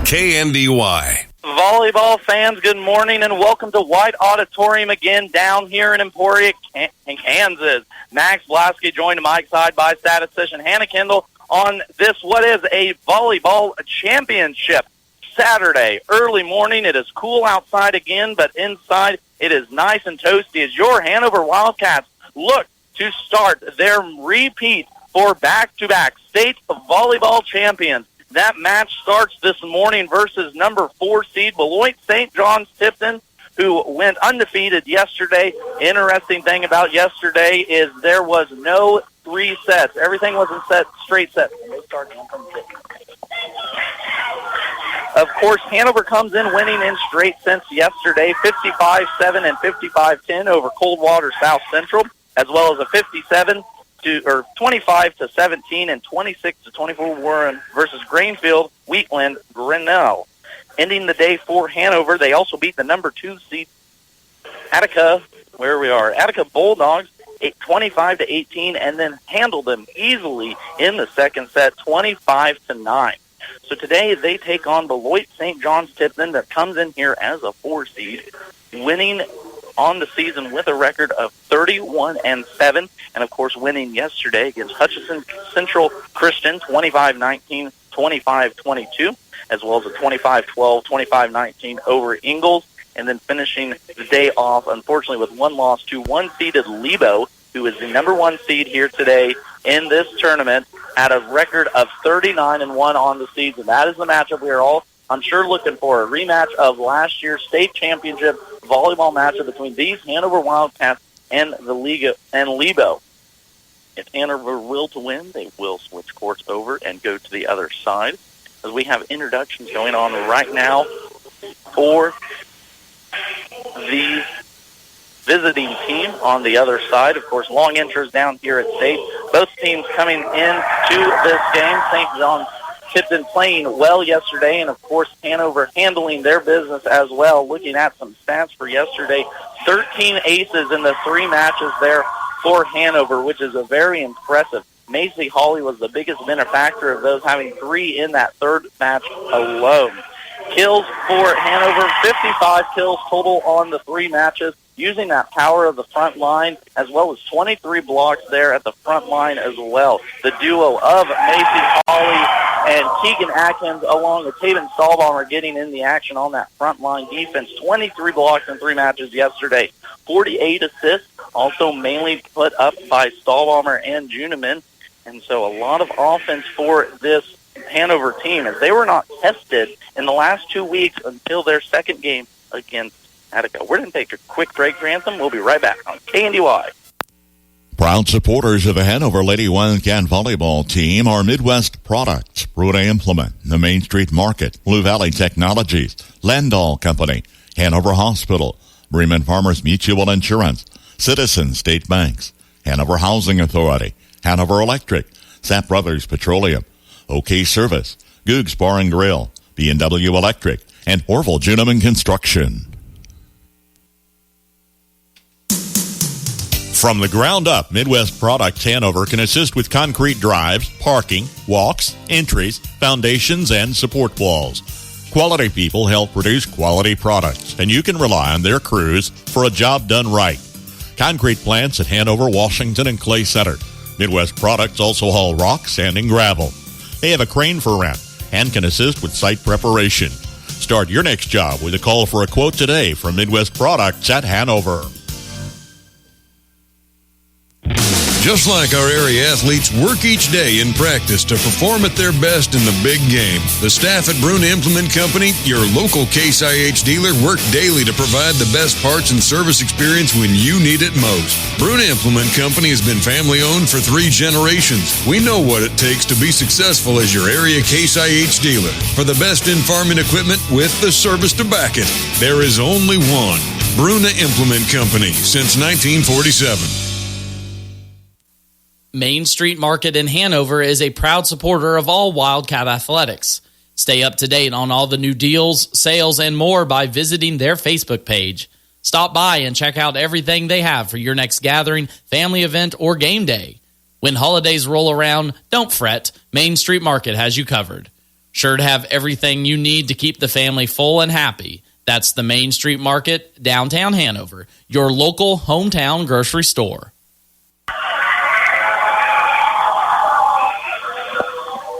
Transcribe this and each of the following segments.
KNDY. Volleyball fans, good morning and welcome to White Auditorium again down here in Emporia, Kansas. Max Blasky joined Mike side by statistician Hannah Kendall on this, what is a volleyball championship Saturday. Early morning, it is cool outside again, but inside it is nice and toasty as your Hanover Wildcats look to start their repeat for back-to-back state volleyball champions. That match starts this morning versus number 4 seed Beloit St. John's Tipton, who went undefeated yesterday. Interesting thing about yesterday is there was no 3 sets. Everything was in straight sets. Of course, Hanover comes in winning in straight sets yesterday, 55-7 and 55-10 over Coldwater South Central, as well as a 25-17 and 26-24 Warren versus Greenfield Wheatland Grinnell. Ending the day for Hanover, they also beat the number 2 seed Attica Bulldogs 25-18, and then handled them easily in the second set, 25-9. So today they take on Beloit St. John's Tipton, that comes in here as a 4 seed, winning on the season with a record of 31-7, and of course winning yesterday against Hutchinson Central Christian 25-19, 25-22, as well as a 25-12, 25-19 over Ingalls, and then finishing the day off, unfortunately, with one loss to one-seeded Lebo, who is the number 1 seed here today in this tournament, at a record of 39-1 on the season. That is the matchup we are all, I'm sure, looking for, a rematch of last year's state championship volleyball matchup between these Hanover Wildcats and the Liga and Lebo. If Hanover will to win, they will switch courts over and go to the other side, as we have introductions going on right now for the visiting team on the other side. Of course, long intros down here at state. Both teams coming into this game. St. John's Tipton playing well yesterday, and of course Hanover handling their business as well. Looking at some stats for yesterday, 13 aces in the 3 matches there for Hanover, which is a very impressive. Macy Hawley was the biggest benefactor of those, having 3 in that third match alone. Kills for Hanover, 55 kills total on the 3 matches, using that power of the front line, as well as 23 blocks there at the front line as well. The duo of Macy Hawley and Keegan Atkins, along with Taven Stahlbaumer, getting in the action on that front line defense. 23 blocks in 3 matches yesterday. 48 assists, also mainly put up by Stahlbaumer and Juniman. And so a lot of offense for this Hanover team, as they were not tested in the last 2 weeks until their second game against Attica. We're going to take a quick break for Anthem. We'll be right back on KNDY. Proud supporters of the Hanover Lady Wildcat Volleyball team are Midwest Products, Bruna Implement, the Main Street Market, Blue Valley Technologies, Landall Company, Hanover Hospital, Bremen Farmers Mutual Insurance, Citizen State Banks, Hanover Housing Authority, Hanover Electric, Sapp Brothers Petroleum, OK Service, Googs Bar and Grill, B&W Electric, and Orville Juniman Construction. From the ground up, Midwest Products Hanover can assist with concrete drives, parking, walks, entries, foundations, and support walls. Quality people help produce quality products, and you can rely on their crews for a job done right. Concrete plants at Hanover, Washington, and Clay Center. Midwest Products also haul rock, sand, and gravel. They have a crane for rent and can assist with site preparation. Start your next job with a call for a quote today from Midwest Products at Hanover. Just like our area athletes work each day in practice to perform at their best in the big game, the staff at Bruna Implement Company, your local Case IH dealer, work daily to provide the best parts and service experience when you need it most. Bruna Implement Company has been family-owned for 3 generations. We know what it takes to be successful as your area Case IH dealer. For the best in farming equipment with the service to back it, there is only one. Bruna Implement Company, since 1947. Main Street Market in Hanover is a proud supporter of all Wildcat athletics. Stay up to date on all the new deals, sales, and more by visiting their Facebook page. Stop by and check out everything they have for your next gathering, family event, or game day. When holidays roll around, don't fret. Main Street Market has you covered. Sure to have everything you need to keep the family full and happy. That's the Main Street Market, downtown Hanover, your local hometown grocery store.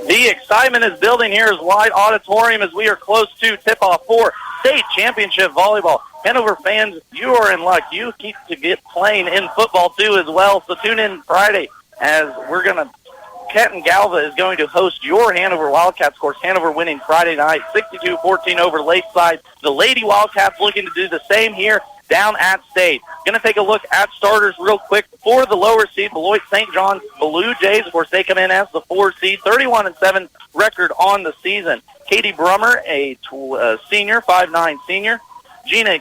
The excitement is building here as Wide Auditorium as we are close to tip-off for state championship volleyball. Hanover fans, you are in luck. You keep to get playing in football too as well. So tune in Friday as Kenton Galva is going to host your Hanover Wildcats. Of course, Hanover winning Friday night, 62-14 over Lakeside. The Lady Wildcats looking to do the same here down at State. Going to take a look at starters real quick for the lower seed, Beloit St. John's Blue Jays. Of course, they come in as the 4 seed, 31-7 record on the season. Katie Brummer, a senior, 5'9 senior. Gina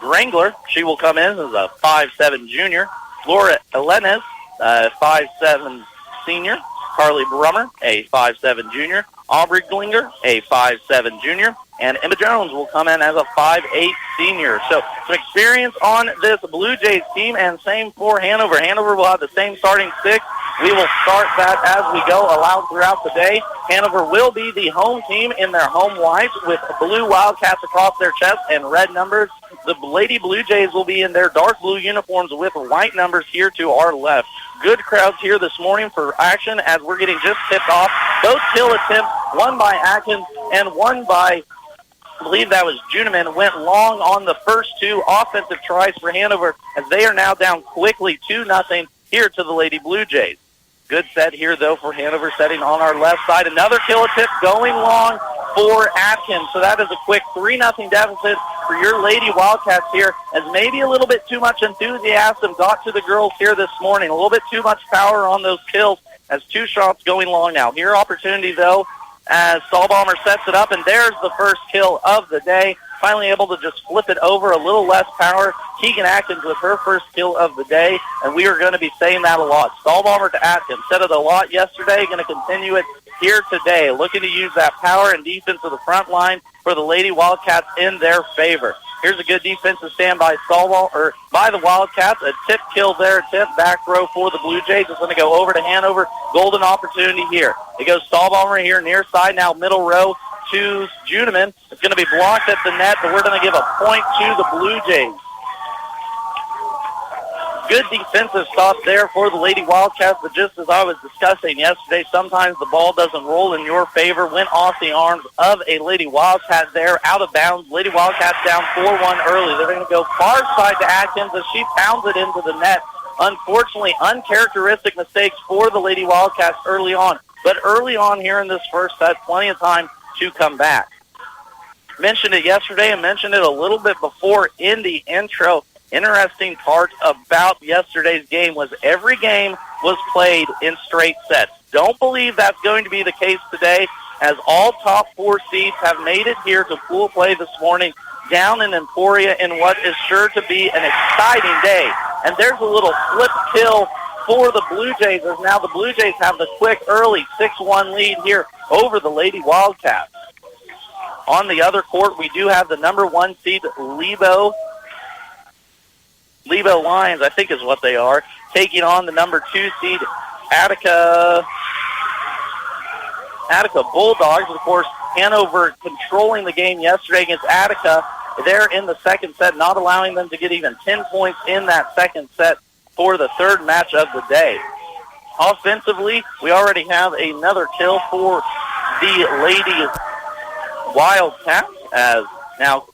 Grangler, she will come in as a 5'7 junior. Laura Elenes, 5'7 senior. Carly Brummer, a 5'7 junior. Aubrey Glinger, a 5'7 junior. And Emma Jones will come in as a 5'8 senior. So some experience on this Blue Jays team, and same for Hanover. Hanover will have the same starting six. We will start that as we go, allowed throughout the day. Hanover will be the home team in their home whites with blue Wildcats across their chest and red numbers. The Lady Blue Jays will be in their dark blue uniforms with white numbers here to our left. Good crowds here this morning for action as we're getting just tipped off. Both kill attempts, one by Atkins and one by, I believe that was Juniman, went long on the first two offensive tries for Hanover as they are now down quickly 2-0 here to the Lady Blue Jays. Good set here, though, for Hanover, setting on our left side. Another kill attempt going long for Atkins. So that is a quick 3-0 deficit for your Lady Wildcats here, as maybe a little bit too much enthusiasm got to the girls here this morning. A little bit too much power on those kills as two shots going long now. Here opportunity, though, as Stahlbaumer sets it up, and there's the first kill of the day. Finally able to just flip it over, a little less power. Keegan Atkins with her first kill of the day, and we are going to be saying that a lot. Stahlbaumer to Atkins. Said it a lot yesterday, going to continue it here today. Looking to use that power and defense of the front line for the Lady Wildcats in their favor. Here's a good defensive stand by by the Wildcats. A tip kill there, tip back row for the Blue Jays. It's going to go over to Hanover. Golden opportunity here. It goes Stahlbaumer here near side, now middle row to Juniman. It's going to be blocked at the net, but we're going to give a point to the Blue Jays. Good defensive stop there for the Lady Wildcats, but just as I was discussing yesterday, sometimes the ball doesn't roll in your favor. Went off the arms of a Lady Wildcat there, out of bounds. Lady Wildcats down 4-1 early. They're going to go far side to Atkins as she pounds it into the net. Unfortunately, uncharacteristic mistakes for the Lady Wildcats early on, but early on here in this first set, plenty of time to come back. Mentioned it yesterday and mentioned it a little bit before in the intro. Interesting part about yesterday's game was every game was played in straight sets. Don't believe that's going to be the case today, as all top 4 seeds have made it here to pool play this morning down in Emporia in what is sure to be an exciting day. And there's a little flip kill for the Blue Jays, as now the Blue Jays have the quick early 6-1 lead here over the Lady Wildcats. On the other court, we do have the number 1 seed Lebo Lions, I think is what they are, taking on the number 2 seed Attica Bulldogs. Of course, Hanover controlling the game yesterday against Attica. They're in the second set, not allowing them to get even 10 points in that second set for the third match of the day. Offensively, we already have another kill for the Lady Wildcats, as now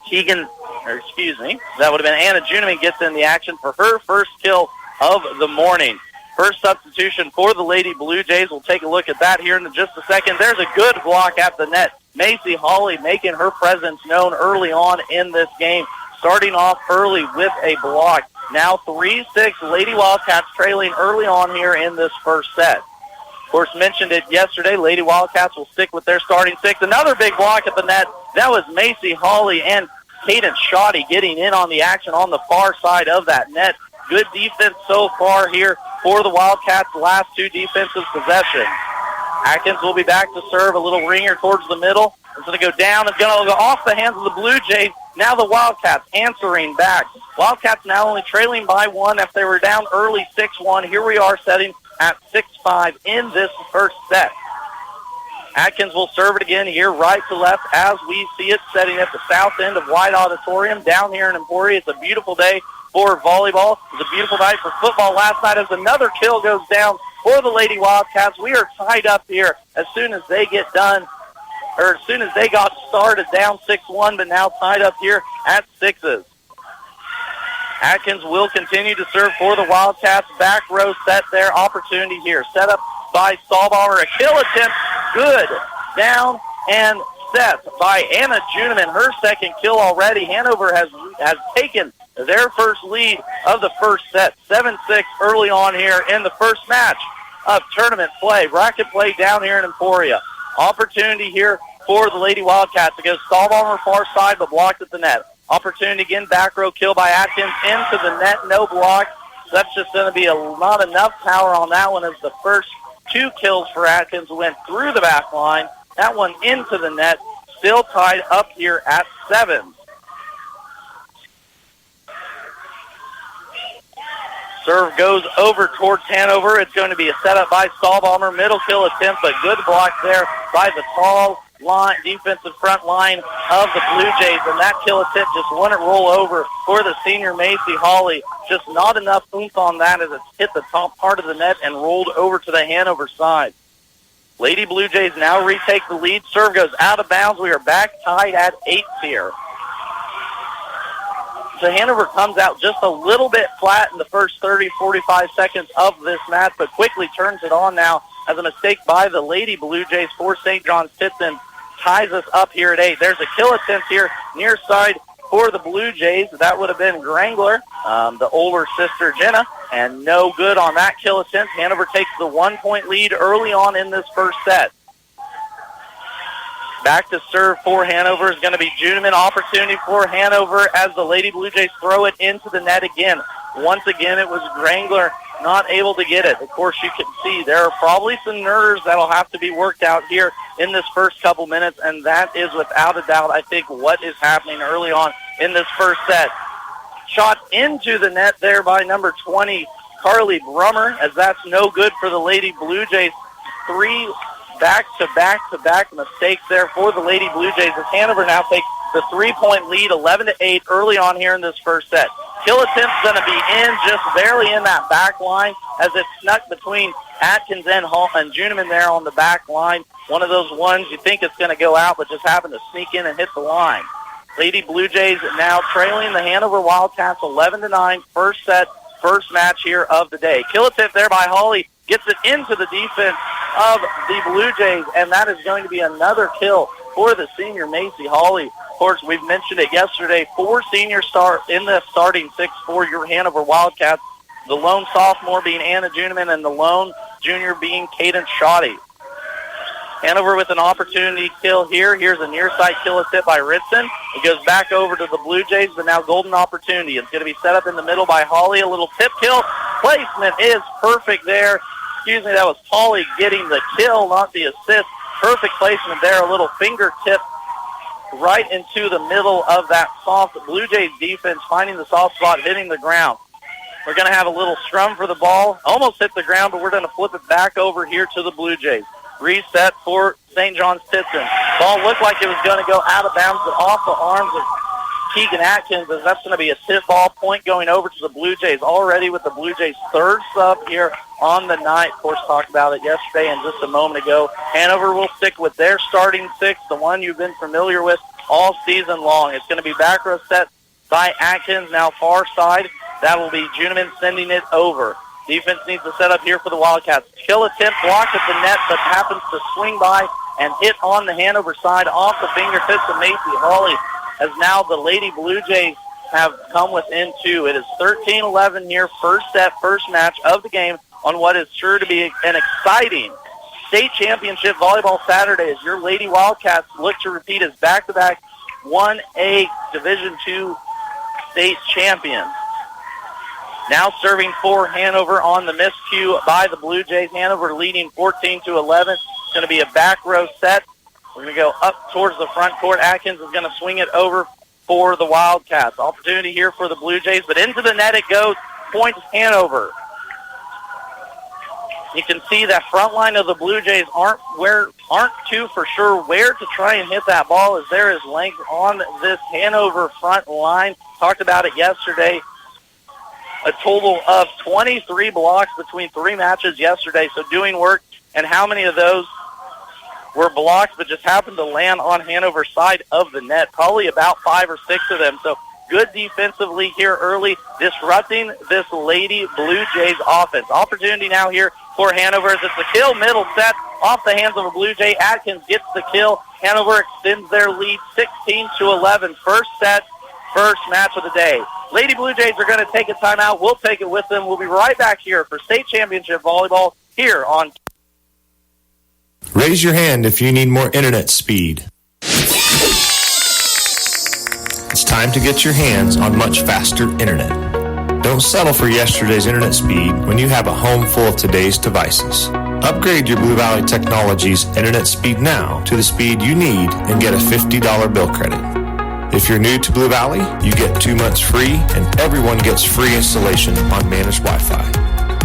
that would have been Anna Juniman gets in the action for her first kill of the morning. First substitution for the Lady Blue Jays. We'll take a look at that here in just a second. There's a good block at the net. Macy Hawley making her presence known early on in this game, starting off early with a block. Now 3-6, Lady Wildcats trailing early on here in this first set. Of course, mentioned it yesterday, Lady Wildcats will stick with their starting 6. Another big block at the net. That was Macy Hawley and Cadence Shoddy getting in on the action on the far side of that net. Good defense so far here for the Wildcats' last 2 defensive possessions. Atkins will be back to serve, a little ringer towards the middle. It's going to go down. It's going to go off the hands of the Blue Jays. Now the Wildcats answering back. Wildcats now only trailing by 1 if they were down early 6-1. Here we are setting at 6-5 in this first set. Atkins will serve it again here, right to left, as we see it, setting at the south end of White Auditorium down here in Emporia. It's a beautiful day for volleyball. It was a beautiful night for football last night as another kill goes down for the Lady Wildcats. We are tied up here as soon as they get done, or as soon as they got started, down 6-1, but now tied up here at 6s. Atkins will continue to serve for the Wildcats. Back row set there. Opportunity here. Set up by Stahlbauer. A kill attempt. Good. Down and set by Anna Juniman. Her second kill already. Hanover has taken their first lead of the first set. 7-6 early on here in the first match of tournament play. Bracket play down here in Emporia. Opportunity here for the Lady Wildcats. It goes Stahlbauer far side, but blocked at the net. Opportunity again, back row kill by Atkins into the net, no block. So that's just going to be not enough power on that one as the first two kills for Atkins went through the back line. That one into the net, still tied up here at 7. Serve goes over towards Hanover. It's going to be a setup by Stahlbaumer. Middle kill attempt, but good block there by the tall line, defensive front line of the Blue Jays, and that kill attempt just wouldn't roll over for the senior Macy Hawley. Just not enough oomph on that as it hit the top part of the net and rolled over to the Hanover side. Lady Blue Jays now retake the lead. Serve goes out of bounds. We are back tied at 8 here. So Hanover comes out just a little bit flat in the first 30, 45 seconds of this match, but quickly turns it on now as a mistake by the Lady Blue Jays for St. John's Tipton ties us up here at 8. There's a kill attempt here near side for the Blue Jays. That would have been Grangler, the older sister Jenna, and no good on that kill attempt. Hanover takes the 1-point lead early on in this first set. Back to serve for Hanover is going to be Juniman. Opportunity for Hanover as the Lady Blue Jays throw it into the net again. Once again, it was Grangler not able to get it. Of course, you can see there are probably some nerves that'll have to be worked out here in this first couple minutes, and that is without a doubt, I think, what is happening early on in this first set. Shot into the net there by number 20, Carly Brummer, as that's no good for the Lady Blue Jays. 3 back-to-back mistakes there for the Lady Blue Jays as Hanover now takes the 3-point lead, 11-8 early on here in this first set. Kill attempt's going to be in, just barely in that back line as it snuck between Atkins and Juniman there on the back line. One of those ones you think it's going to go out, but just happened to sneak in and hit the line. Lady Blue Jays now trailing the Hanover Wildcats 11-9, first set, first match here of the day. Kill attempt there by Hawley, gets it into the defense of the Blue Jays, and that is going to be another kill for the senior Macy Hawley. Of course, we've mentioned it yesterday, 4 senior stars in the starting 6 for your Hanover Wildcats, the lone sophomore being Anna Juniman and the lone junior being Cadence Shoddy. Hanover with an opportunity kill here. Here's a near side kill attempt by Ritson. It goes back over to the Blue Jays, but now golden opportunity. It's going to be set up in the middle by Hawley. A little tip kill. Placement is perfect there. Excuse me, that was Hawley getting the kill, not the assist. Perfect placement there. A little fingertip right into the middle of that soft Blue Jays defense, finding the soft spot, hitting the ground. We're going to have a little scrum for the ball. Almost hit the ground, but we're going to flip it back over here to the Blue Jays. Reset for St. John's Tipton. Ball looked like it was going to go out of bounds, but off the arms of Keegan Atkins, as that's going to be a tip ball point going over to the Blue Jays. Already with the Blue Jays' third sub here on the night. Of course, talked about it yesterday and just a moment ago. Hanover will stick with their starting 6, the one you've been familiar with all season long. It's going to be back row set by Atkins, now far side. That will be Juniman sending it over. Defense needs to set up here for the Wildcats. Kill attempt, blocked at the net, but happens to swing by and hit on the Hanover side off the fingertips of Macy Hawley, as now the Lady Blue Jays have come within 2. It is 13-11 here, first set, first match of the game on what is sure to be an exciting state championship volleyball Saturday as your Lady Wildcats look to repeat as back-to-back 1A Division II state champions. Now serving for Hanover on the miscue by the Blue Jays. Hanover leading 14-11. It's going to be a back row set. We're going to go up towards the front court. Atkins is going to swing it over for the Wildcats. Opportunity here for the Blue Jays, but into the net it goes. Points Hanover. You can see that front line of the Blue Jays aren't too for sure where to try and hit that ball, as there is length on this Hanover front line. Talked about it yesterday. A total of 23 blocks between 3 matches yesterday, so doing work. And how many of those were blocks but just happened to land on Hanover's side of the net? Probably about 5 or 6 of them. So good defensively here early, disrupting this Lady Blue Jays offense. Opportunity now here for Hanover as it's a kill, middle set off the hands of a Blue Jay. Atkins gets the kill. Hanover extends their lead 16-11. First set, first match of the day. Lady Blue Jays are going to take a timeout. We'll take it with them. We'll be right back here for state championship volleyball here on. Raise your hand if you need more internet speed. It's time to get your hands on much faster internet. Don't settle for yesterday's internet speed when you have a home full of today's devices. Upgrade your Blue Valley Technologies internet speed now to the speed you need and get a $50 bill credit. If you're new to Blue Valley, you get 2 months free and everyone gets free installation on managed Wi-Fi.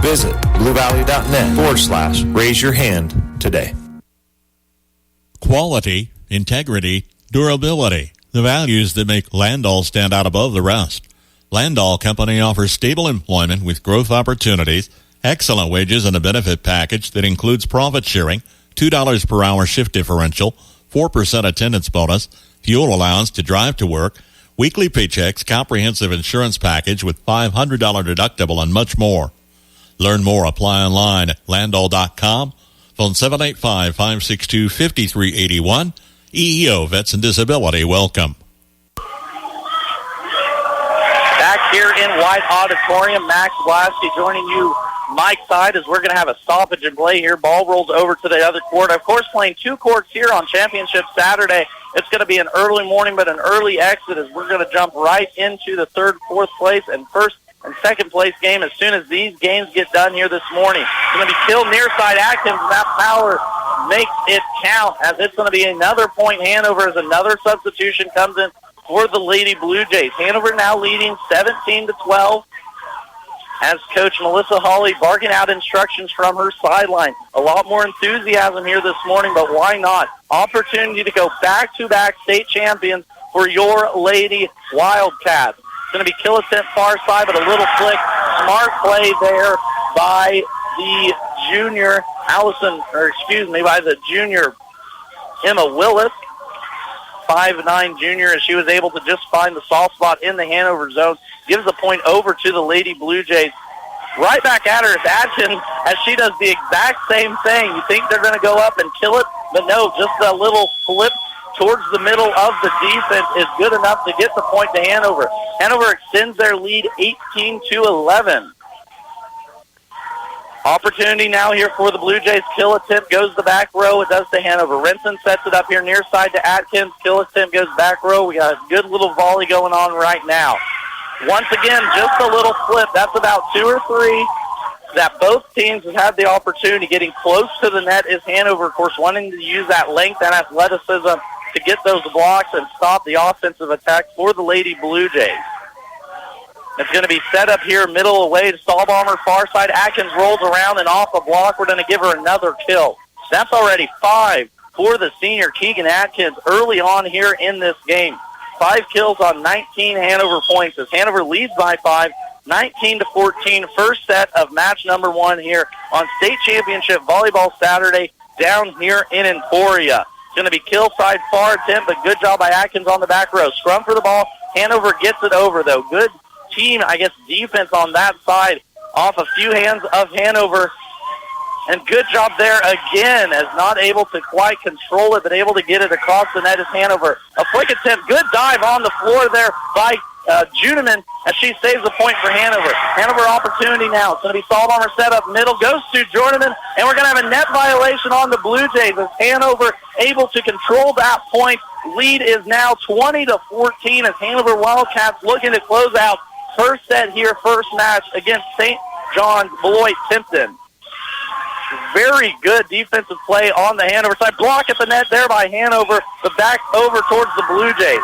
Visit bluevalley.net/raise your hand today. Quality, integrity, durability, the values that make Landall stand out above the rest. Landall Company offers stable employment with growth opportunities, excellent wages, and a benefit package that includes profit sharing, $2 per hour shift differential, 4% attendance bonus, fuel allowance to drive to work, weekly paychecks, comprehensive insurance package with $500 deductible, and much more. Learn more. Apply online at landall.com. Phone 785-562-5381. EEO Vets and Disability. Welcome. Back here in White Auditorium, Max Blasky joining you, Mike side, as we're going to have a stoppage in play here. Ball rolls over to the other court. Of course, playing 2 courts here on Championship Saturday. It's going to be an early morning, but an early exit, as we're going to jump right into the 3rd, 4th place, and 1st and 2nd place game as soon as these games get done here this morning. It's going to be killed near side Atkins, and that power makes it count, as it's going to be another point Hanover as another substitution comes in for the Lady Blue Jays. Hanover now leading 17-12 as Coach Melissa Hawley barking out instructions from her sideline. A lot more enthusiasm here this morning, but why not? Opportunity to go back-to-back state champions for your Lady Wildcats. It's going to be kill attempt far side, but a little flick. Smart play there by the junior by the junior Emma Willis, 5'9" junior, as she was able to just find the soft spot in the Hanover zone. Gives the point over to the Lady Blue Jays. Right back at her is Atkins, as she does the exact same thing. You think they're going to go up and kill it, but no, just a little flip towards the middle of the defense is good enough to get the point to Hanover. Hanover extends their lead 18-11. Opportunity now here for the Blue Jays. Kill attempt goes the back row. It does to Hanover. Renson sets it up here near side to Atkins. Kill attempt goes back row. We got a good little volley going on right now. Once again, just a little flip. That's about 2 or 3 that both teams have had the opportunity. Getting close to the net is Hanover, of course, wanting to use that length and athleticism to get those blocks and stop the offensive attack for the Lady Blue Jays. It's going to be set up here, middle away to Stahlbomber, far side. Atkins rolls around and off a block. We're going to give her another kill. That's already 5 for the senior Keegan Atkins early on here in this game. 5 kills on 19 Hanover points as Hanover leads by 5, 19-14. First set of match number 1 here on State Championship Volleyball Saturday down here in Emporia. It's going to be kill side far attempt, but good job by Atkins on the back row. Scrum for the ball. Hanover gets it over, though. Good team, defense on that side off a few hands of Hanover. And good job there again, as not able to quite control it, but able to get it across the net is Hanover. A flick attempt, good dive on the floor there by Juneman, as she saves the point for Hanover. Hanover opportunity now. It's going to be Stahlbomber set up middle, goes to Juneman, and we're going to have a net violation on the Blue Jays as Hanover able to control that point. Lead is now 20-14 as Hanover Wildcats looking to close out first set here, first match against St. John's Beloit Tipton. Very good defensive play on the Hanover side. Block at the net there by Hanover, but back over towards the Blue Jays.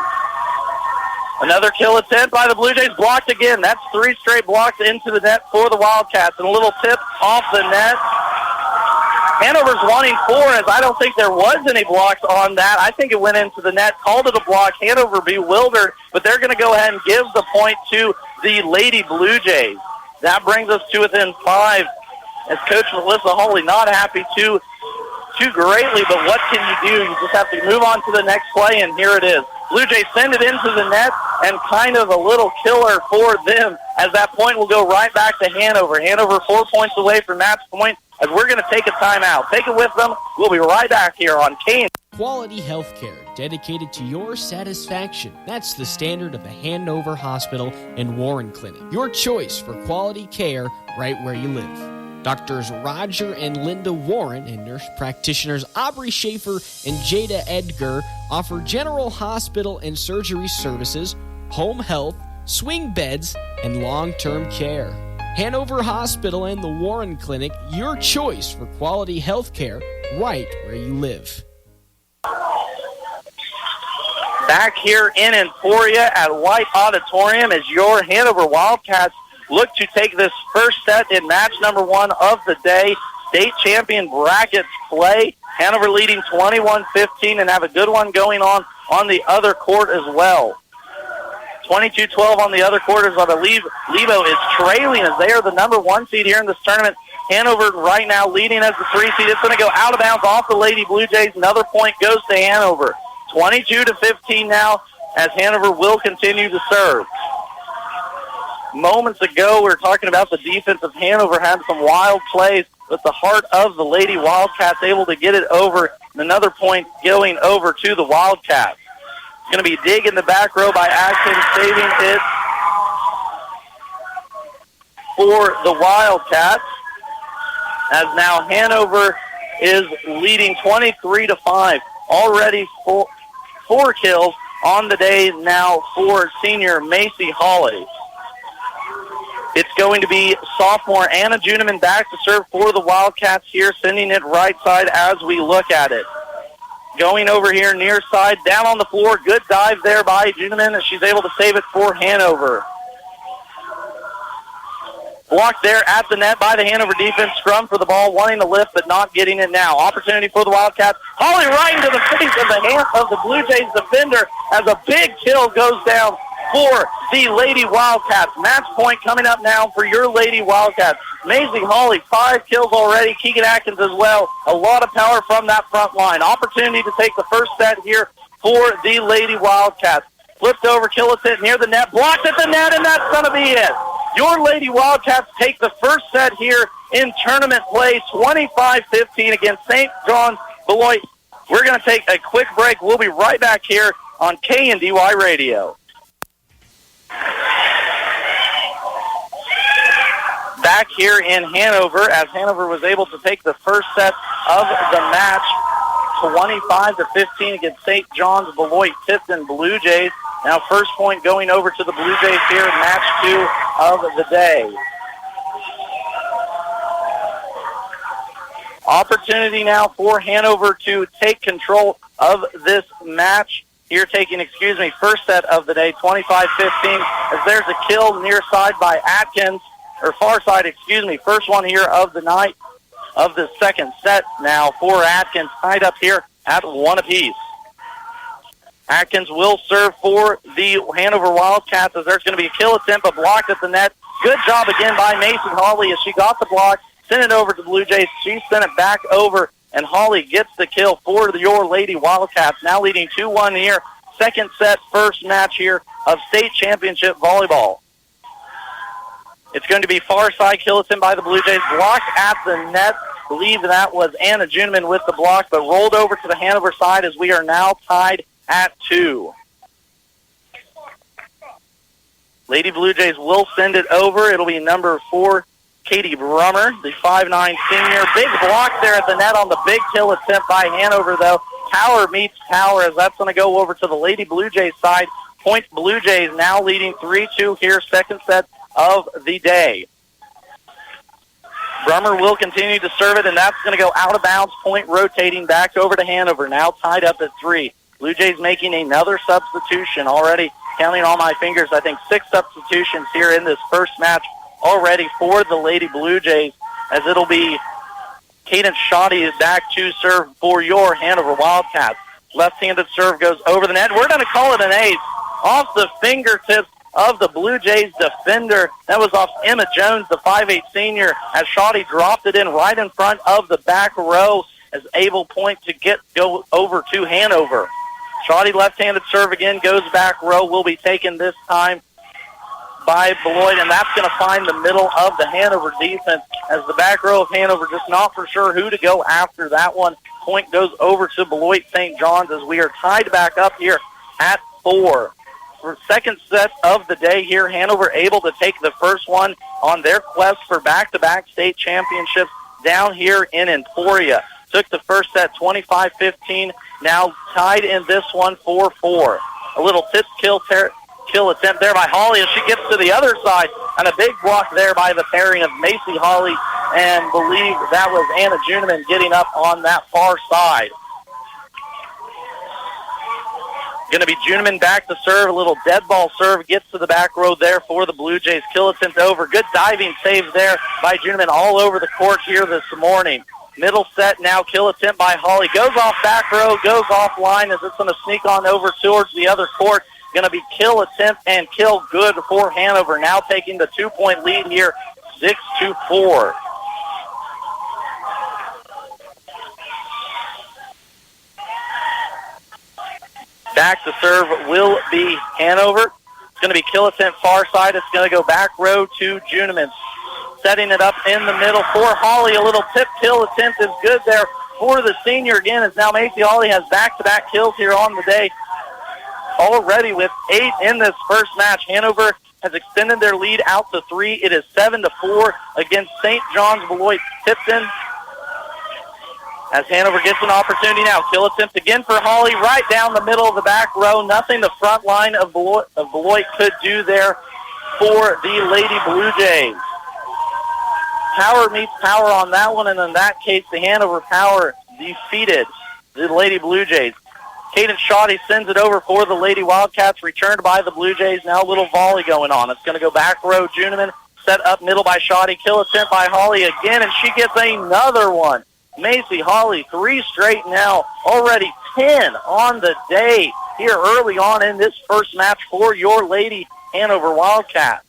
Another kill attempt by the Blue Jays, blocked again. That's 3 straight blocks into the net for the Wildcats. And a little tip off the net Hanover's wanting 4, as I don't think there was any blocks on that. I think it went into the net, called it a block. Hanover bewildered, but they're going to go ahead and give the point to the Lady Blue Jays. That brings us to within 5, as Coach Melissa Hawley not happy too greatly, but what can you do? You just have to move on to the next play, and here it is. Blue Jays send it into the net, and kind of a little killer for them, as that point will go right back to Hanover. Hanover 4 points away from match point, as we're going to take a timeout. Take it with them. We'll be right back here on KNDY. Quality healthcare dedicated to your satisfaction. That's the standard of the Hanover Hospital and Warren Clinic. Your choice for quality care right where you live. Doctors Roger and Linda Warren and nurse practitioners Aubrey Schaefer and Jada Edgar offer general hospital and surgery services, home health, swing beds, and long-term care. Hanover Hospital and the Warren Clinic, your choice for quality health care right where you live. Back here in Emporia at White Auditorium as your Hanover Wildcats look to take this first set in match number 1 of the day. State champion brackets play. Hanover leading 21-15 and have a good one going on the other court as well. 22-12 on the other court, as I believe Lebo is trailing as they are the number 1 seed here in this tournament. Hanover right now leading as the 3 seed. It's going to go out of bounds off the Lady Blue Jays. Another point goes to Hanover. 22-15 now, as Hanover will continue to serve. Moments ago, we were talking about the defense of Hanover had some wild plays, but the heart of the Lady Wildcats able to get it over. Another point going over to the Wildcats. It's going to be dig in the back row by Atkins, saving it for the Wildcats. As now Hanover is leading 23-5. Already four kills on the day now for senior Macy Hawley. It's going to be sophomore Anna Juneman back to serve for the Wildcats here, sending it right side as we look at it. Going over here near side, down on the floor. Good dive there by Juneman as she's able to save it for Hanover. Blocked there at the net by the Hanover defense. Scrum for the ball, wanting to lift but not getting it now. Opportunity for the Wildcats. Hawley right into the face of the hand of the Blue Jays defender as a big kill goes down for the Lady Wildcats. Match point coming up now for your Lady Wildcats. Maisie Hawley, 5 kills already. Keegan Atkins as well. A lot of power from that front line. Opportunity to take the first set here for the Lady Wildcats. Flipped over, Killiton near the net. Blocked at the net, and that's going to be it. Your Lady Wildcats take the first set here in tournament play, 25-15 against St. John's Beloit. We're going to take a quick break. We'll be right back here on KNDY Radio. Back here in Hanover, as Hanover was able to take the first set of the match, 25-15 against St. John's Beloit Tipton Blue Jays. Now first point going over to the Blue Jays here in match 2 of the day. Opportunity now for Hanover to take control of this match. Here taking, first set of the day, 25-15, as there's a kill near side by Atkins, or far side, first one here of the night of the second set now for Atkins, tied up here at 1 apiece. Atkins will serve for the Hanover Wildcats as there's going to be a kill attempt, but blocked at the net. Good job again by Mason Hawley as she got the block, sent it over to the Blue Jays. She sent it back over, and Hawley gets the kill for your Lady Wildcats, now leading 2-1 here. Second set, first match here of state championship volleyball. It's going to be far side kill attempt by the Blue Jays, blocked at the net. I believe that was Anna Juneman with the block, but rolled over to the Hanover side as we are now tied at 2. Lady Blue Jays will send it over. It'll be number 4, Katie Brummer, the 5'9" senior. Big block there at the net on the big kill attempt by Hanover, though. Power meets power as that's going to go over to the Lady Blue Jays side. Point Blue Jays now leading 3-2 here, second set of the day. Brummer will continue to serve it, and that's going to go out of bounds. Point rotating back over to Hanover, now tied up at 3. Blue Jays making another substitution already. Counting on my fingers, I think 6 substitutions here in this first match already for the Lady Blue Jays, as it'll be Caden Shoddy is back to serve for your Hanover Wildcats. Left-handed serve goes over the net. We're going to call it an ace off the fingertips of the Blue Jays defender. That was off Emma Jones, the 5'8 senior, as Shoddy dropped it in right in front of the back row as Abel Point to go over to Hanover. Shoddy left-handed serve again, goes back row, will be taken this time by Beloit, and that's going to find the middle of the Hanover defense as the back row of Hanover just not for sure who to go after that one. Point goes over to Beloit St. John's as we are tied back up here at 4. For second set of the day here, Hanover able to take the first one on their quest for back-to-back state championships down here in Emporia. Took the first set 25-15, now tied in this one 4-4. A little tip kill attempt there by Holly as she gets to the other side, and a big block there by the pairing of Macy Holly and believe that was Anna Juneman getting up on that far side. Going to be Juneman back to serve. A little dead ball serve gets to the back row there for the Blue Jays. Kill attempt over. Good diving save there by Juneman all over the court here this morning. Middle set now, kill attempt by Holly. Goes off back row, goes offline as it's going to sneak on over towards the other court. Going to be kill attempt and kill good for Hanover. Now taking the 2-point lead here, 6-4. Back to serve will be Hanover. It's going to be kill attempt far side. It's going to go back row to Juneman. Setting it up in the middle for Holly. A little tip kill attempt is good there for the senior again as now Macy Holly has back-to-back kills here on the day. Already with 8 in this first match. Hanover has extended their lead out to 3. It is 7-4 against St. John's Beloit Tipton. As Hanover gets an opportunity now. Kill attempt again for Holly right down the middle of the back row. Nothing the front line of Beloit could do there for the Lady Blue Jays. Power meets power on that one, and in that case, the Hanover Power defeated the Lady Blue Jays. Caden Shoddy sends it over for the Lady Wildcats, returned by the Blue Jays. Now a little volley going on. It's going to go back row. Juneman set up middle by Shoddy. Kill attempt by Holly again, and she gets another one. Macy Holly, 3 straight now, already 10 on the day here early on in this first match for your Lady Hanover Wildcats.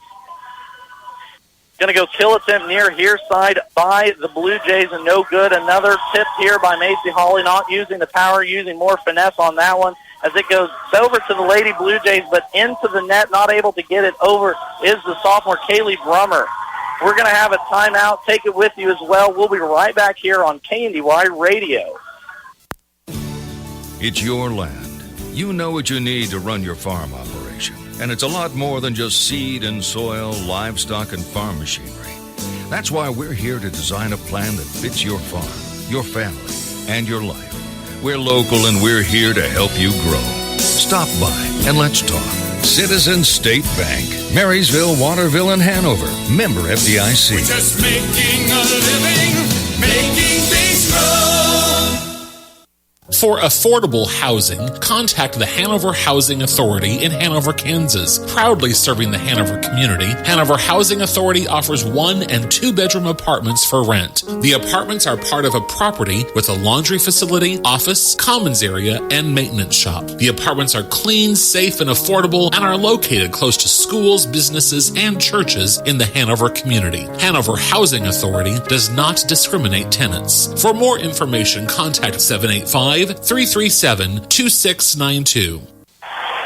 Going to go kill attempt near here side by the Blue Jays and no good. Another tip here by Macy Holly, not using the power, using more finesse on that one as it goes over to the Lady Blue Jays, but into the net, not able to get it over is the sophomore Kaylee Brummer. We're going to have a timeout. Take it with you as well. We'll be right back here on KNDY Radio. It's your land. You know what you need to run your farm operation. And it's a lot more than just seed and soil, livestock, and farm machinery. That's why we're here to design a plan that fits your farm, your family, and your life. We're local and we're here to help you grow. Stop by and let's talk. Citizens State Bank, Marysville, Waterville, and Hanover. Member FDIC. We're just making a living, making things grow. For affordable housing, contact the Hanover Housing Authority in Hanover, Kansas. Proudly serving the Hanover community, Hanover Housing Authority offers 1- and 2-bedroom apartments for rent. The apartments are part of a property with a laundry facility, office, commons area, and maintenance shop. The apartments are clean, safe, and affordable and are located close to schools, businesses, and churches in the Hanover community. Hanover Housing Authority does not discriminate tenants. For more information, contact 785-337-2692.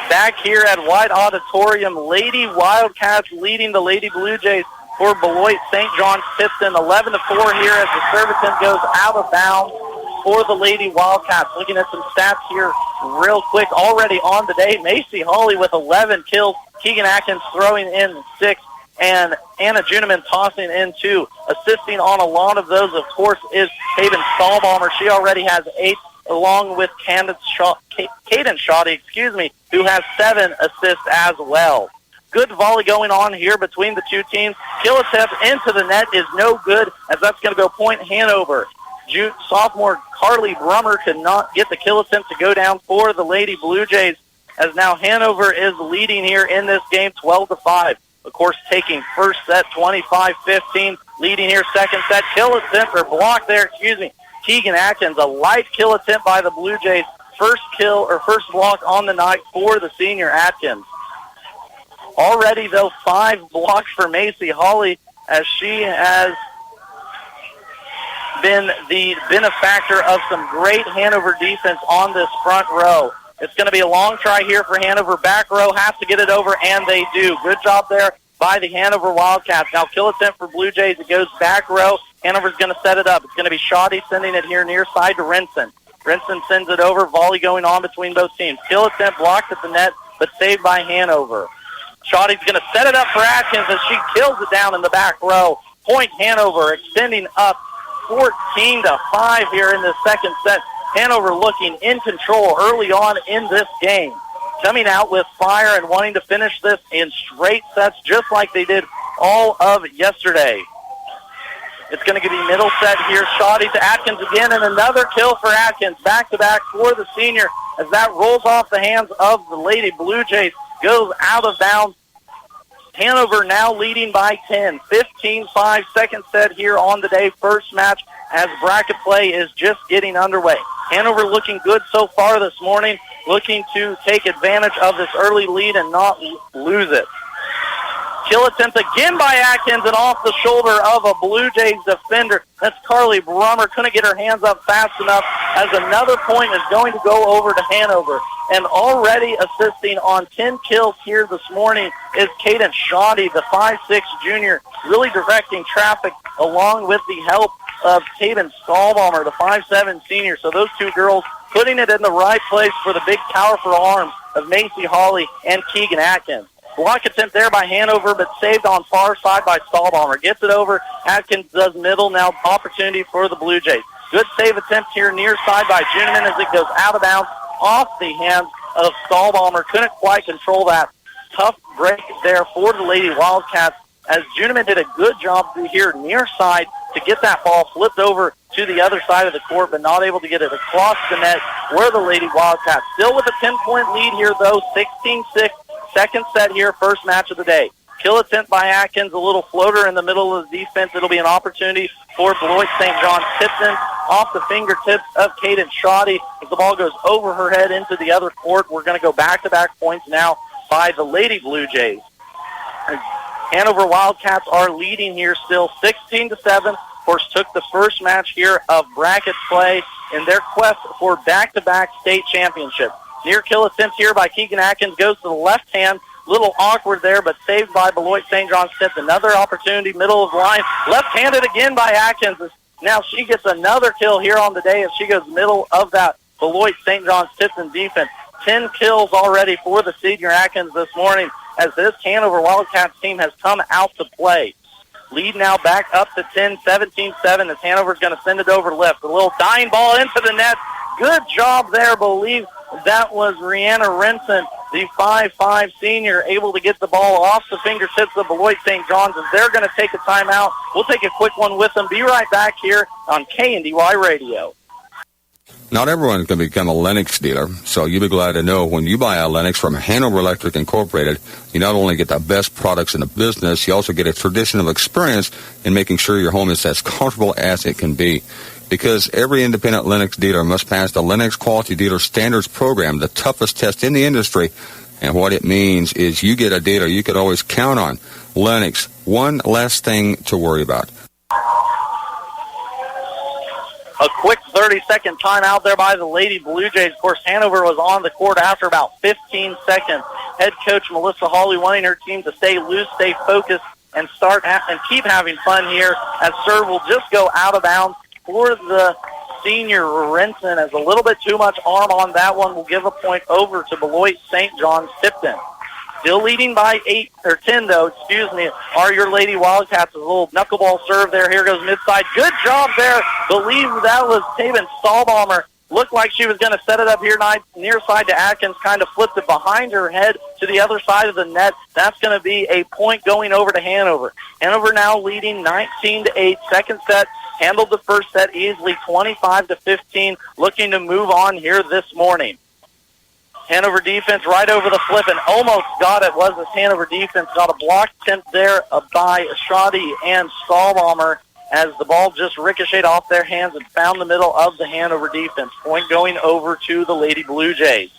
Back here at White Auditorium, Lady Wildcats leading the Lady Blue Jays for Beloit St. John's Tipton. 11-4 here as the serve attempt goes out of bounds for the Lady Wildcats. Looking at some stats here real quick. Already on the day, Macy Holly with 11 kills. Keegan Atkins throwing in 6. And Anna Juneman tossing in 2. Assisting on a lot of those, of course, is Haven Stahlbomber. She already has 8, along with Caden Shoddy, who has 7 assists as well. Good volley going on here between the two teams. Kill attempt into the net is no good, as that's going to go point Hanover. Sophomore Carly Brummer could not get the kill attempt to go down for the Lady Blue Jays, as now Hanover is leading here in this game 12-5. of course, taking first set 25-15, leading here second set. Kill attempt, or block there, Keegan Atkins, a light kill attempt by the Blue Jays. First kill, or first block on the night for the senior Atkins. Already, though, 5 blocks for Macy Hawley, as she has been the benefactor of some great Hanover defense on this front row. It's going to be a long try here for Hanover. Back row has to get it over, and they do. Good job there by the Hanover Wildcats. Now kill attempt for Blue Jays. It goes back row. Hanover's going to set it up. It's going to be Shoddy sending it here near side to Renson. Renson sends it over. Volley going on between both teams. Kill attempt blocked at the net, but saved by Hanover. Shoddy's going to set it up for Atkins as she kills it down in the back row. Point Hanover extending up 14-5 here in the second set. Hanover looking in control early on in this game. Coming out with fire and wanting to finish this in straight sets just like they did all of yesterday. It's going to be middle set here. Shoddy to Atkins again, and another kill for Atkins. Back-to-back for the senior as that rolls off the hands of the Lady Blue Jays. Goes out of bounds. Hanover now leading by 10. 15-5 second set here on the day. First match as bracket play is just getting underway. Hanover looking good so far this morning, looking to take advantage of this early lead and not lose it. Kill attempt again by Atkins and off the shoulder of a Blue Jays defender. That's Carly Brummer. Couldn't get her hands up fast enough as another point is going to go over to Hanover. And already assisting on 10 kills here this morning is Cadence Shoddy, the 5'6 junior, really directing traffic along with the help of Taven Stahlbaumer, the 5'7 senior. So those two girls putting it in the right place for the big powerful arms of Macy Hawley and Keegan Atkins. Block attempt there by Hanover, but saved on far side by Stahlbaumer. Gets it over. Atkins does middle. Now opportunity for the Blue Jays. Good save attempt here near side by Juneman as it goes out of bounds off the hands of Stahlbaumer. Couldn't quite control that. Tough break there for the Lady Wildcats as Juneman did a good job here near side to get that ball flipped over to the other side of the court, but not able to get it across the net where the Lady Wildcats. Still with a 10-point lead here, though, 16-6. Second set here, first match of the day. Kill attempt by Atkins, a little floater in the middle of the defense. It'll be an opportunity for Beloit St. John's. Tipton off the fingertips of Cadence Shoddy as the ball goes over her head into the other court. We're going to go back-to-back points now by the Lady Blue Jays. Hanover Wildcats are leading here still 16-7. Of course, took the first match here of bracket play in their quest for back-to-back state championships. Near kill attempt here by Keegan Atkins goes to the left hand. Little awkward there, but saved by Beloit St. John's Tips. Another opportunity, middle of the line. Left-handed again by Atkins. Now she gets another kill here on the day as she goes middle of that Beloit St. John's Tipton defense. 10 kills already for the senior Atkins this morning as this Hanover Wildcats team has come out to play. Lead now back up to 10, 17-7 as Hanover's going to send it over left. A little dying ball into the net. Good job there, believe that was Rihanna Renson, the 5'5 senior, able to get the ball off the fingertips of Beloit St. John's as they're going to take a timeout. We'll take a quick one with them. Be right back here on KNDY Radio. Not everyone can become a Lennox dealer, so you'll be glad to know when you buy a Lennox from Hanover Electric Incorporated, you not only get the best products in the business, you also get a tradition of experience in making sure your home is as comfortable as it can be. Because every independent Lennox dealer must pass the Lennox Quality Dealer Standards Program, the toughest test in the industry. And what it means is you get a dealer you could always count on. Lennox, one less thing to worry about. A quick 30-second timeout there by the Lady Blue Jays. Of course, Hanover was on the court after about 15 seconds. Head coach Melissa Hawley wanting her team to stay loose, stay focused, and and keep having fun here as serve will just go out of bounds for the senior Renson as a little bit too much arm on that one. Will give a point over to Beloit St. John's Tipton. Still leading by 10, though, are your Lady Wildcats. A little knuckleball serve there. Here goes midside. Good job there. Believe that was Taven Stahlbaumer. Looked like she was going to set it up here near side to Atkins. Kind of flipped it behind her head to the other side of the net. That's going to be a point going over to Hanover. Hanover now leading 19-8. Second set. Handled the first set easily, 25-15. Looking to move on here this morning. Hanover defense right over the flip and almost got it. Was this Hanover defense got a block attempt there by Shoddy and Stahlbomber as the ball just ricocheted off their hands and found the middle of the Hanover defense. Point going over to the Lady Blue Jays.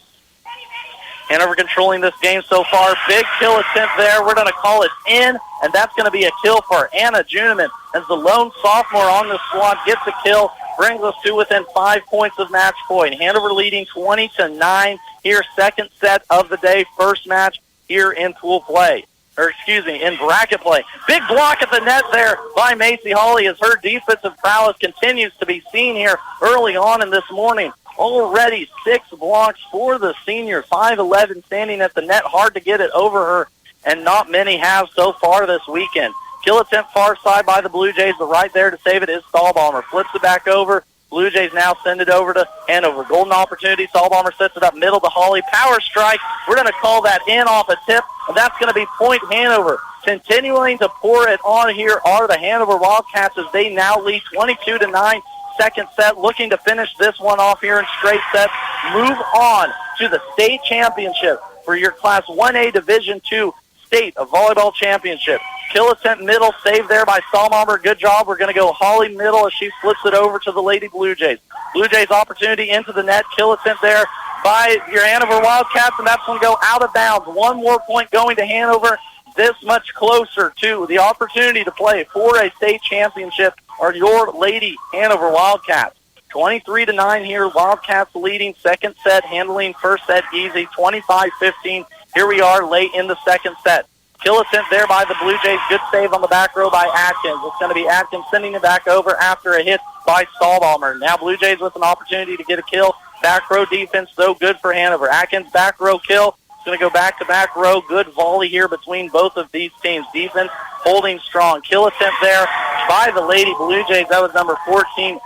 Hanover controlling this game so far. Big kill attempt there. We're going to call it in, and that's going to be a kill for Anna Juneman as the lone sophomore on the squad gets a kill. Brings us to within 5 points of match point. Hanover leading 20-9 here, second set of the day, first match here in pool play. In bracket play. Big block at the net there by Macy Hawley as her defensive prowess continues to be seen here early on in this morning. Already 6 blocks for the senior, 5'11", standing at the net. Hard to get it over her, and not many have so far this weekend. Kill attempt far side by the Blue Jays, but right there to save it is Stahlbomber. Flips it back over. Blue Jays now send it over to Hanover. Golden opportunity. Stahlbomber sets it up middle to Hawley. Power strike. We're going to call that in off a tip, and that's going to be point Hanover. Continuing to pour it on here are the Hanover Wildcats as they now lead 22-9. Second set, looking to finish this one off here in straight sets. Move on to the state championship for your Class 1A Division II State of Volleyball Championship. Kill attempt middle, save there by Stahlbomber. Good job. We're going to go Hawley middle as she flips it over to the Lady Blue Jays. Blue Jays opportunity into the net. Kill attempt there by your Hanover Wildcats, and that's going to go out of bounds. One more point going to Hanover. This much closer to the opportunity to play for a state championship are your Lady Hanover Wildcats. 23-9 here. Wildcats leading second set, handling first set easy, 25-15. Here we are late in the second set. Kill attempt there by the Blue Jays. Good save on the back row by Atkins. It's going to be Atkins sending it back over after a hit by Stahlbomber. Now Blue Jays with an opportunity to get a kill. Back row defense, though, good for Hanover. Atkins back row kill. It's going to go back to back row. Good volley here between both of these teams. Defense holding strong. Kill attempt there by the Lady Blue Jays. That was number 14,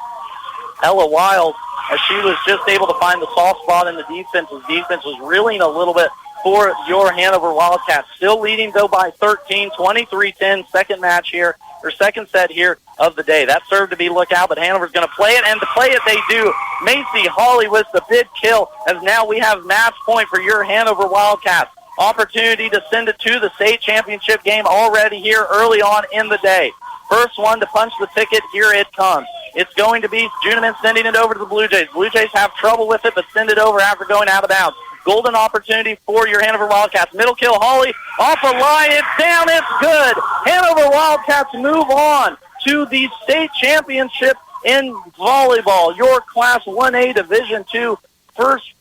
Ella Wild, as she was just able to find the soft spot in the defense. As defense was reeling a little bit for your Hanover Wildcats. Still leading, though, by 13, 23-10, second match here, or second set here of the day. That served to be look out, but Hanover's going to play it, and to play it they do. Macy Hawley with the big kill, as now we have match point for your Hanover Wildcats. Opportunity to send it to the state championship game already here early on in the day. First one to punch the ticket, here it comes. It's going to be Juneman sending it over to the Blue Jays. Blue Jays have trouble with it, but send it over after going out of bounds. Golden opportunity for your Hanover Wildcats. Middle kill, Hawley, off a line, it's down, it's good. Hanover Wildcats move on to the state championship in volleyball. Your Class 1A Division II first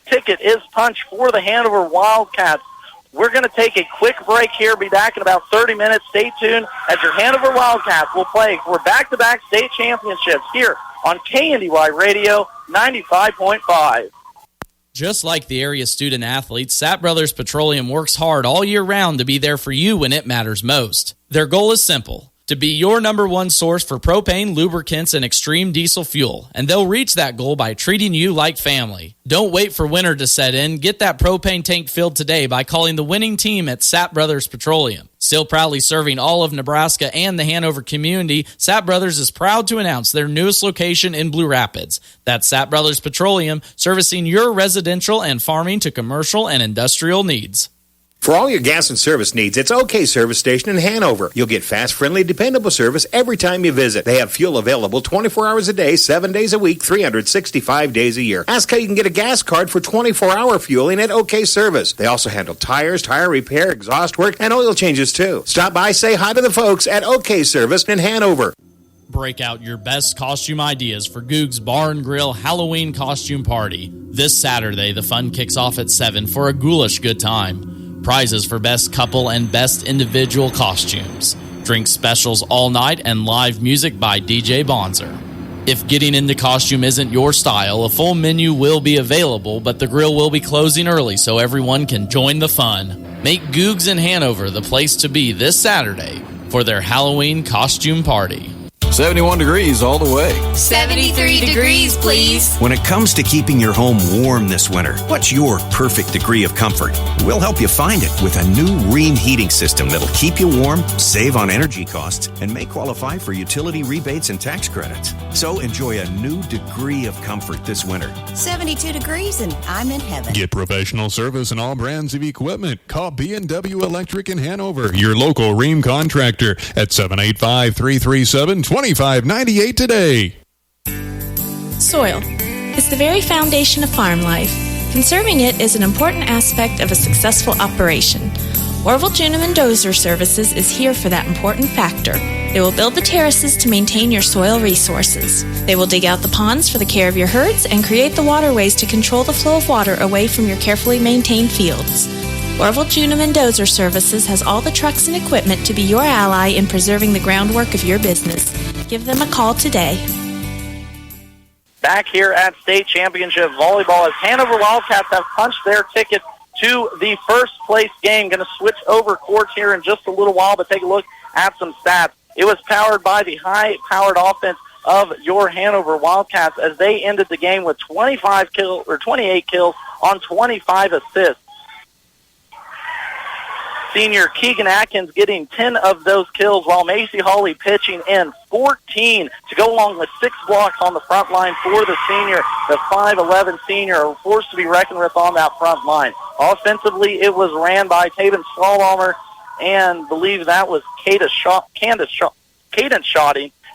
ticket is punched for the Hanover Wildcats. We're going to take a quick break here, be back in about 30 minutes. Stay tuned as your Hanover Wildcats will play for back-to-back state championships here on KNDY Radio 95.5. Just like the area student athletes, Sapp Brothers Petroleum works hard all year round to be there for you when it matters most. Their goal is simple: to be your number one source for propane, lubricants, and extreme diesel fuel. And they'll reach that goal by treating you like family. Don't wait for winter to set in. Get that propane tank filled today by calling the winning team at Sapp Brothers Petroleum. Still proudly serving all of Nebraska and the Hanover community, Sapp Brothers is proud to announce their newest location in Blue Rapids. That's Sapp Brothers Petroleum, servicing your residential and farming to commercial and industrial needs. For all your gas and service needs, it's OK Service Station in Hanover. You'll get fast, friendly, dependable service every time you visit. They have fuel available 24 hours a day, 7 days a week, 365 days a year. Ask how you can get a gas card for 24-hour fueling at OK Service. They also handle tires, tire repair, exhaust work, and oil changes too. Stop by, say hi to the folks at OK Service in Hanover. Break out your best costume ideas for Goog's Bar and Grill Halloween costume party. This Saturday, the fun kicks off at 7 for a ghoulish good time. Prizes for best couple and best individual costumes. Drink specials all night and live music by DJ Bonzer. If getting into costume isn't your style, a full menu will be available, but the grill will be closing early so everyone can join the fun. Make Googs in Hanover the place to be this Saturday for their Halloween costume party. 71 degrees all the way. 73 degrees, please. When it comes to keeping your home warm this winter, what's your perfect degree of comfort? We'll help you find it with a new Rheem heating system that'll keep you warm, save on energy costs, and may qualify for utility rebates and tax credits. So enjoy a new degree of comfort this winter. 72 degrees and I'm in heaven. Get professional service and all brands of equipment. Call B&W Electric in Hanover, your local Rheem contractor, at 785-337-2598 today. Soil is the very foundation of farm life. Conserving it is an important aspect of a successful operation. Orville Juniman Dozer Services is here for that important factor. They will build the terraces to maintain your soil resources. They will dig out the ponds for the care of your herds and create the waterways to control the flow of water away from your carefully maintained fields. Orville Juniman Dozer Services has all the trucks and equipment to be your ally in preserving the groundwork of your business. Give them a call today. Back here at State Championship Volleyball, as Hanover Wildcats have punched their ticket to the first place game. Going to switch over courts here in just a little while, but take a look at some stats. It was powered by the high-powered offense of your Hanover Wildcats as they ended the game with 28 kills on 25 assists. Senior Keegan Atkins getting 10 of those kills, while Macy Hawley pitching in 14 to go along with 6 blocks on the front line for the senior. The 5'11 senior, a force to be reckoned with on that front line. Offensively, it was ran by Taven Stahlbaumer, and believe that was Cadence Shoddy,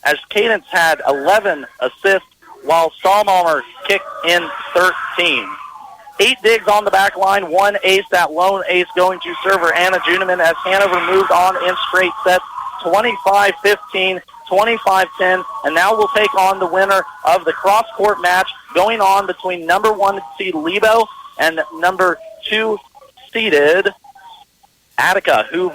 as Cadence had 11 assists, while Stahlbaumer kicked in 13. 8 digs on the back line, 1 ace, that lone ace going to server Anna Juniman as Hanover moved on in straight sets, 25-15, 25-10, and now we'll take on the winner of the cross-court match going on between number 1 seed Lebo and number 2 seeded Attica, who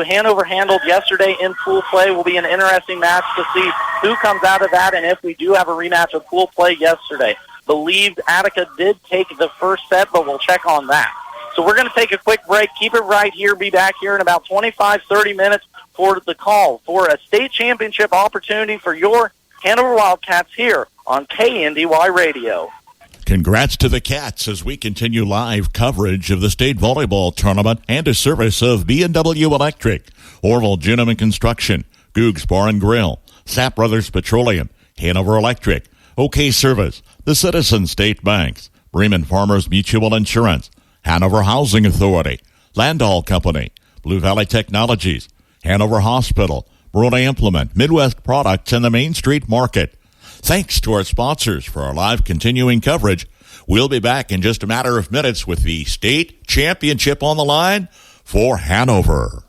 Hanover handled yesterday in pool play. Will be an interesting match to see who comes out of that and if we do have a rematch of pool play yesterday. Believed Attica did take the first set, but we'll check on that. So we're going to take a quick break. Keep it right here. Be back here in about 25-30 minutes for the call for a state championship opportunity for your Hanover Wildcats here on KNDY Radio. Congrats to the Cats as we continue live coverage of the state volleyball tournament and a service of B&W Electric, Orville Juniman Construction, Goog's Bar and Grill, Sapp Brothers Petroleum, Hanover Electric, OK Service, the Citizen State Banks, Bremen Farmers Mutual Insurance, Hanover Housing Authority, Landall Company, Blue Valley Technologies, Hanover Hospital, Bruna Implement, Midwest Products, and the Main Street Market. Thanks to our sponsors for our live continuing coverage. We'll be back in just a matter of minutes with the state championship on the line for Hanover.